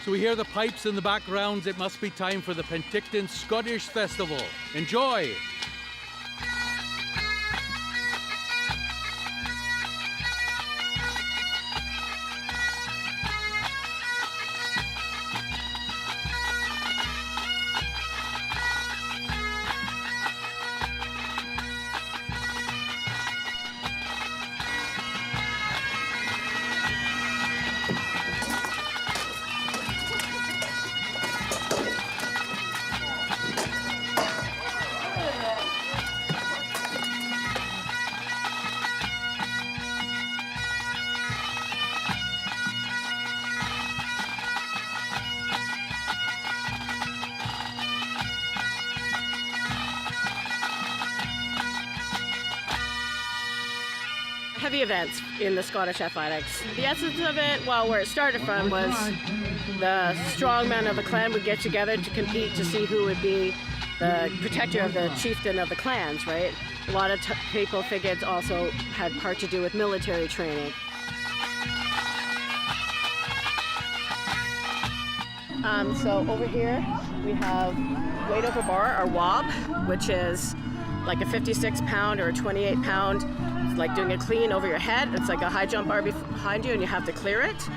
So we hear the pipes in the background. It must be time for the Penticton Scottish Festival. Enjoy! Heavy events in the Scottish athletics. The essence of it, well, where it started from was the strongmen of the clan would get together to compete to see who would be the protector of the chieftain of the clans, right? A lot of people figured also had part to do with military training. So over here we have weight over bar, or wob, which is like a 56 pound or a 28 pound. It's like doing a clean over your head. It's like a high jump bar behind you and you have to clear it.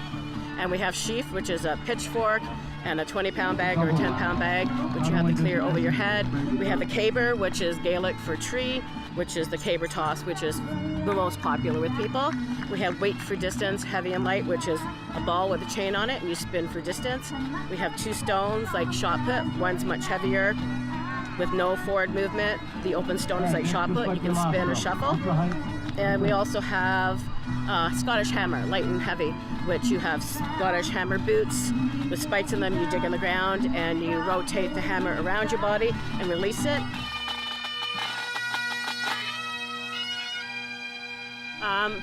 And we have sheaf, which is a pitchfork, and a 20-pound bag or a 10-pound bag, which you have to clear over your head. We have the caber, which is Gaelic for tree, which is the caber toss, which is the most popular with people. We have weight for distance, heavy and light, which is a ball with a chain on it and you spin for distance. We have two stones like shot put. One's much heavier with no forward movement. The open stone is like shot put. You can spin or shuffle. And we also have Scottish hammer, light and heavy, which you have Scottish hammer boots with spikes in them. You dig in the ground and you rotate the hammer around your body and release it.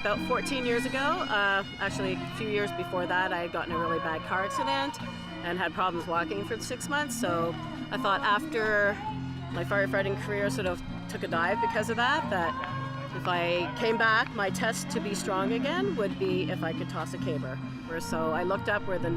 About 14 years ago, actually a few years before that, I had gotten a really bad car accident and had problems walking for 6 months. So I thought after my firefighting career sort of took a dive because of that, that if I came back, my test to be strong again would be if I could toss a caber. So I looked up where the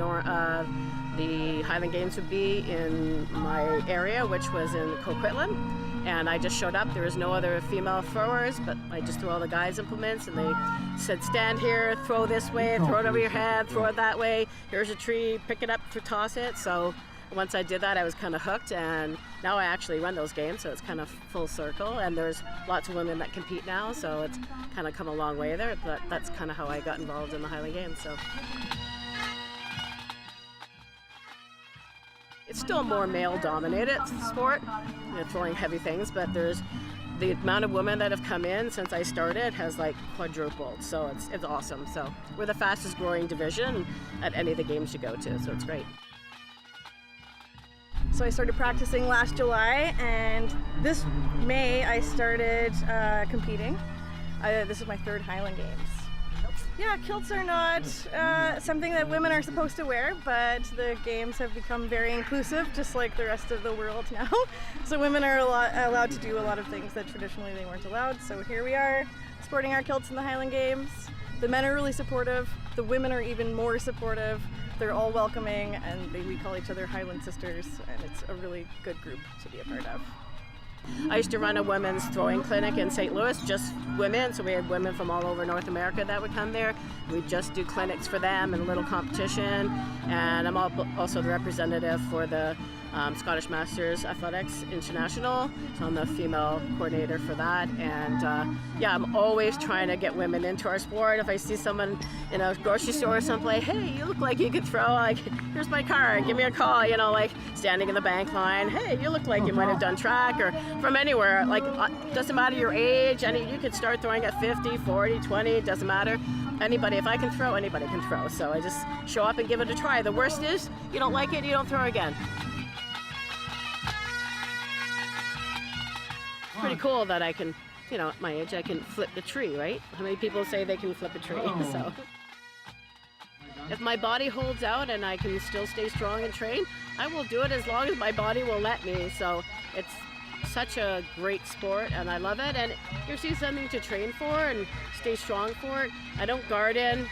Highland Games would be in my area, which was in Coquitlam. And I just showed up. There was no other female throwers, but I just threw all the guys' implements, and they said, stand here, throw this way, throw it over your head, throw it that way. Here's a tree, pick it up, toss it. So once I did that, I was kind of hooked, and now I actually run those games, so it's kind of full circle. And there's lots of women that compete now, so it's kind of come a long way there. But that's kind of how I got involved in the Highland Games. So it's still a more male-dominated sport, throwing heavy things, but there's the amount of women that have come in since I started has like quadrupled, so it's awesome. So we're the fastest growing division at any of the games you go to, so it's great. So I started practicing last July, and this May I started competing. This is my third Highland Games. Yeah, kilts are not something that women are supposed to wear, but the games have become very inclusive, just like the rest of the world now. So women are allowed to do a lot of things that traditionally they weren't allowed. So here we are, sporting our kilts in the Highland Games. The men are really supportive. The women are even more supportive. They're all welcoming, and we call each other Highland sisters, and it's a really good group to be a part of. I used to run a women's throwing clinic in St. Louis, just women, so we had women from all over North America that would come there. We'd just do clinics for them and a little competition, and I'm also the representative for the Scottish Masters Athletics International, so I'm the female coordinator for that. And yeah, I'm always trying to get women into our sport. If I see someone in a grocery store or someplace, hey, you look like you could throw, like, here's my card, give me a call, you know, like standing in the bank line, hey, you look like you might have done track, or from anywhere, like, doesn't matter your age, you could start throwing at 50, 40, 20, doesn't matter. Anybody, if I can throw, anybody can throw. So I just show up and give it a try. The worst is, you don't like it, you don't throw again. Pretty cool that I can, you know, at my age, I can flip the tree, right? How many people say they can flip a tree? So if my body holds out and I can still stay strong and train, I will do it as long as my body will let me. So it's such a great sport and I love it, and it gives you something to train for and stay strong for it. I don't garden,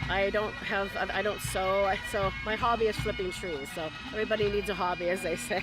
I don't sew, so my hobby is flipping trees. So everybody needs a hobby, as they say.